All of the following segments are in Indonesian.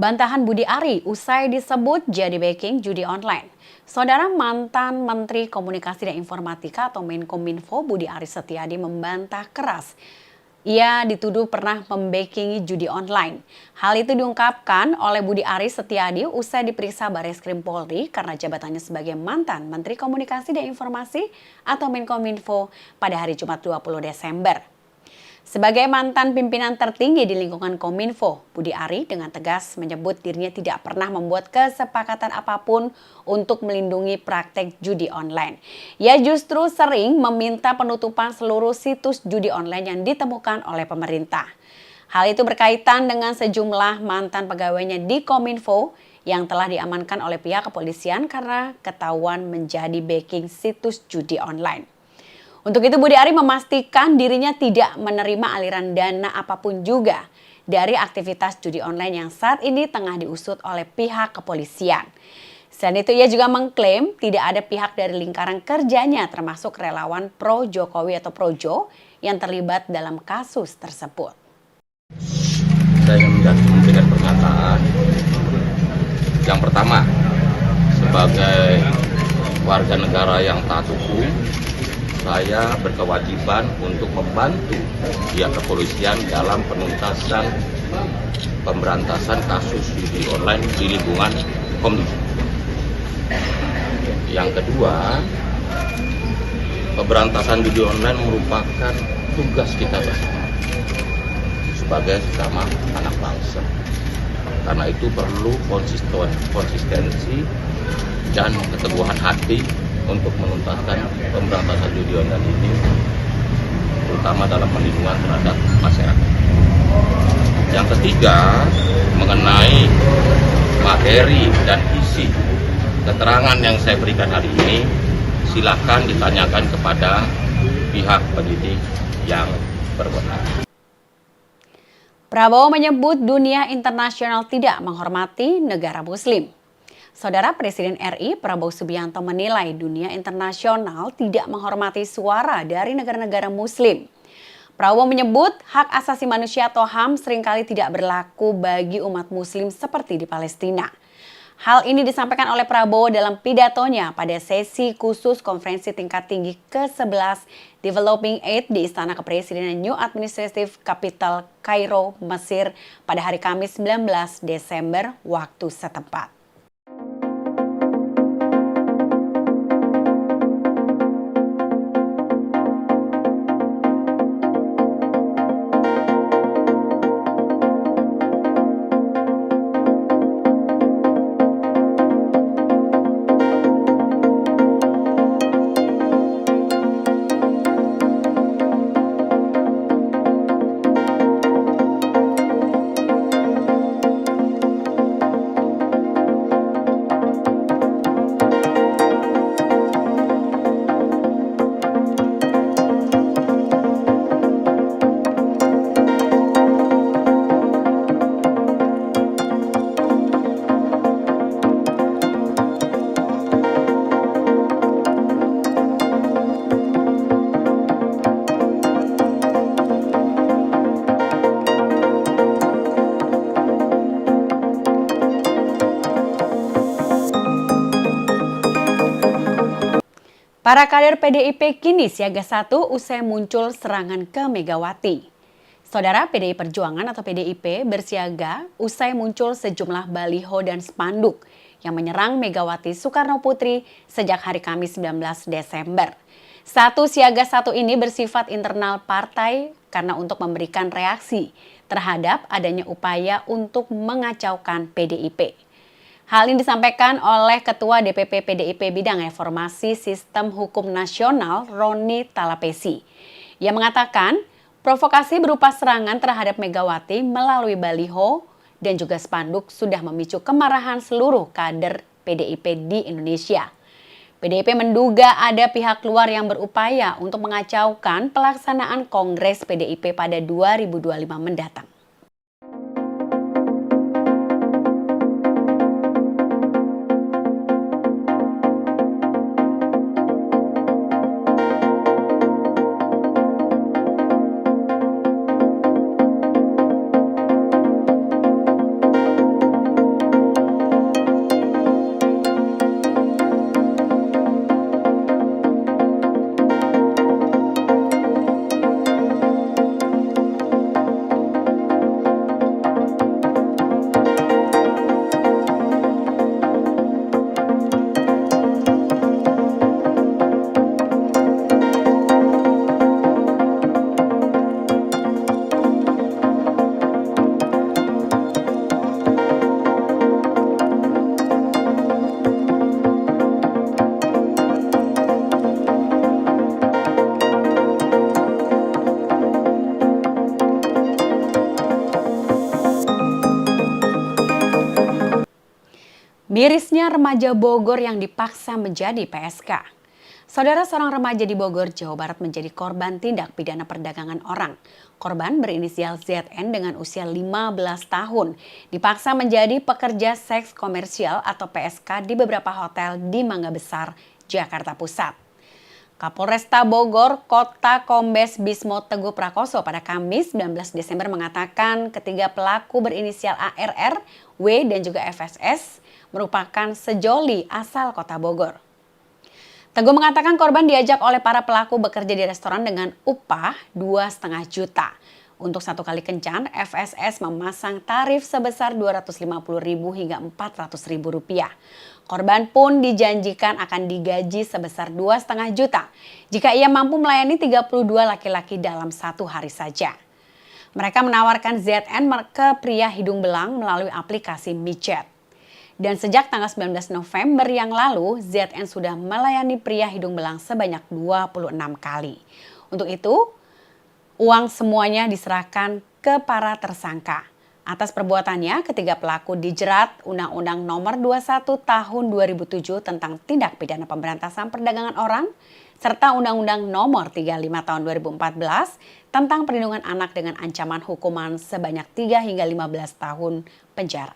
Bantahan Budi Ari usai disebut jadi backing judi online. Saudara mantan Menteri Komunikasi dan Informatika atau Menkominfo Budi Ari Setiadi membantah keras. Ia dituduh pernah membackingi judi online. Hal itu diungkapkan oleh Budi Ari Setiadi usai diperiksa Barreskrim Polri karena jabatannya sebagai mantan Menteri Komunikasi dan Informasi atau Menkominfo pada hari Jumat 20 Desember. Sebagai mantan pimpinan tertinggi di lingkungan Kominfo, Budi Ari dengan tegas menyebut dirinya tidak pernah membuat kesepakatan apapun untuk melindungi praktek judi online. Ia justru sering meminta penutupan seluruh situs judi online yang ditemukan oleh pemerintah. Hal itu berkaitan dengan sejumlah mantan pegawainya di Kominfo yang telah diamankan oleh pihak kepolisian karena ketahuan menjadi backing situs judi online. Untuk itu Budi Ari memastikan dirinya tidak menerima aliran dana apapun juga dari aktivitas judi online yang saat ini tengah diusut oleh pihak kepolisian. Selain itu ia juga mengklaim tidak ada pihak dari lingkaran kerjanya termasuk relawan pro Jokowi atau Projo yang terlibat dalam kasus tersebut. Saya ingin memberikan pernyataan. Yang pertama, sebagai warga negara yang taat hukum, saya berkewajiban untuk membantu pihak kepolisian dalam penuntasan pemberantasan kasus judi online di lingkungan Kominfo. Yang kedua, pemberantasan judi online merupakan tugas kita bersama sebagai sesama anak bangsa. Karena itu perlu konsistensi dan keteguhan hati untuk menuntaskan pemberantasan judi online ini, terutama dalam perlindungan terhadap masyarakat. Yang ketiga, mengenai materi dan isi keterangan yang saya berikan hari ini, silakan ditanyakan kepada pihak penyidik yang berwenang. Prabowo menyebut dunia internasional tidak menghormati negara Muslim. Saudara Presiden RI Prabowo Subianto menilai dunia internasional tidak menghormati suara dari negara-negara Muslim. Prabowo menyebut hak asasi manusia atau HAM seringkali tidak berlaku bagi umat Muslim seperti di Palestina. Hal ini disampaikan oleh Prabowo dalam pidatonya pada sesi khusus konferensi tingkat tinggi ke-11 Developing Aid di Istana Kepresidenan New Administrative Capital Kairo, Mesir pada hari Kamis 19 Desember waktu setempat. Para kader PDIP kini siaga satu usai muncul serangan ke Megawati. Saudara PDI Perjuangan atau PDIP bersiaga usai muncul sejumlah baliho dan spanduk yang menyerang Megawati Soekarno Putri sejak hari Kamis 19 Desember. Satu siaga satu ini bersifat internal partai karena untuk memberikan reaksi terhadap adanya upaya untuk mengacaukan PDIP. Hal ini disampaikan oleh Ketua DPP PDIP Bidang Reformasi Sistem Hukum Nasional Roni Talapesi. Ia mengatakan provokasi berupa serangan terhadap Megawati melalui baliho dan juga spanduk sudah memicu kemarahan seluruh kader PDIP di Indonesia. PDIP menduga ada pihak luar yang berupaya untuk mengacaukan pelaksanaan Kongres PDIP pada 2025 mendatang. Mirisnya remaja Bogor yang dipaksa menjadi PSK. Saudara, seorang remaja di Bogor, Jawa Barat menjadi korban tindak pidana perdagangan orang. Korban berinisial ZN dengan usia 15 tahun dipaksa menjadi pekerja seks komersial atau PSK di beberapa hotel di Mangga Besar, Jakarta Pusat. Kapolresta Bogor, Kota Kombes Bismo Teguh Prakoso pada Kamis 19 Desember mengatakan ketiga pelaku berinisial ARR, W dan juga FSS merupakan sejoli asal Kota Bogor. Teguh mengatakan korban diajak oleh para pelaku bekerja di restoran dengan upah 2,5 juta. Untuk satu kali kencan, FSS memasang tarif sebesar Rp250.000 hingga Rp400.000. Korban pun dijanjikan akan digaji sebesar 2,5 juta jika ia mampu melayani 32 laki-laki dalam satu hari saja. Mereka menawarkan ZN ke pria hidung belang melalui aplikasi micet. Dan sejak tanggal 19 November yang lalu, ZN sudah melayani pria hidung belang sebanyak 26 kali. Untuk itu, uang semuanya diserahkan ke para tersangka. Atas perbuatannya, ketiga pelaku dijerat Undang-Undang Nomor 21 Tahun 2007 tentang Tindak Pidana Pemberantasan Perdagangan Orang, serta Undang-Undang Nomor 35 Tahun 2014 tentang Perlindungan Anak dengan ancaman hukuman sebanyak 3 hingga 15 tahun penjara.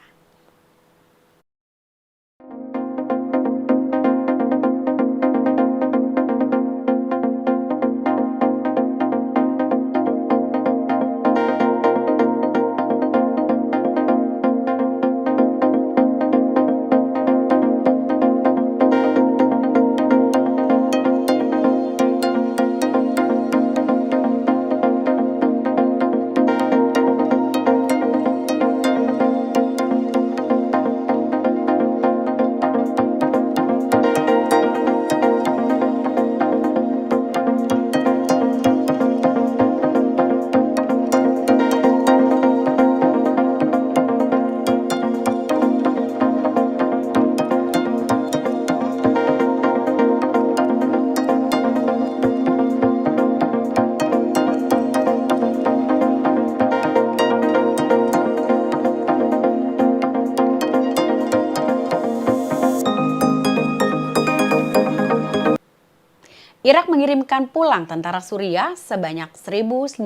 Irak mengirimkan pulang tentara Suriah sebanyak 1.905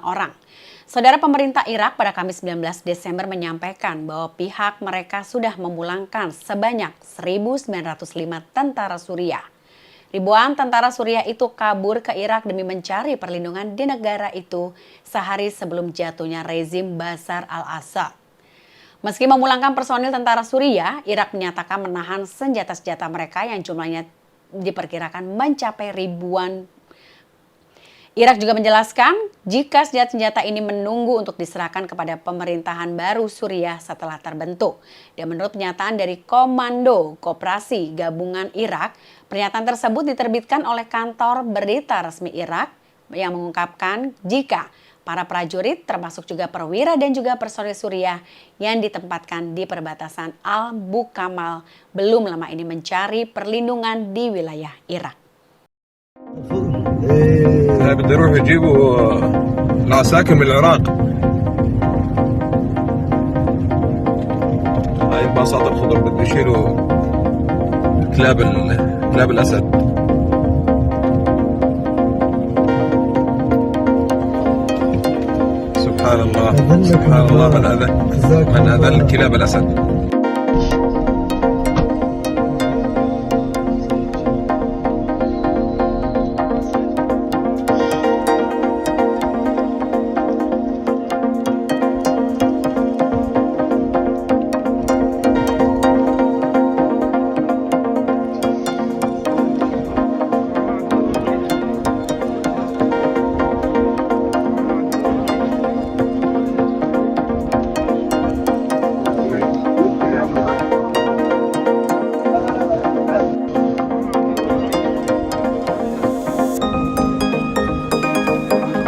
orang. Saudara, pemerintah Irak pada Kamis 19 Desember menyampaikan bahwa pihak mereka sudah memulangkan sebanyak 1.905 tentara Suriah. Ribuan tentara Suriah itu kabur ke Irak demi mencari perlindungan di negara itu sehari sebelum jatuhnya rezim Bashar al-Assad. Meski memulangkan personil tentara Suriah, Irak menyatakan menahan senjata-senjata mereka yang jumlahnya diperkirakan mencapai ribuan. Irak juga menjelaskan jika senjata-senjata ini menunggu untuk diserahkan kepada pemerintahan baru Suriah setelah terbentuk. Dan menurut pernyataan dari Komando Koperasi Gabungan Irak, pernyataan tersebut diterbitkan oleh kantor berita resmi Irak yang mengungkapkan jika para prajurit termasuk juga perwira dan juga personil Suriah yang ditempatkan di perbatasan Al-Bukamal belum lama ini mencari perlindungan di wilayah Irak. بده يروح يجيبوا العساكر من العراق. هاي الباصات الخضر بده يشيلوا كلاب الاسد. سبحان الله من أذل كلاب الاسد.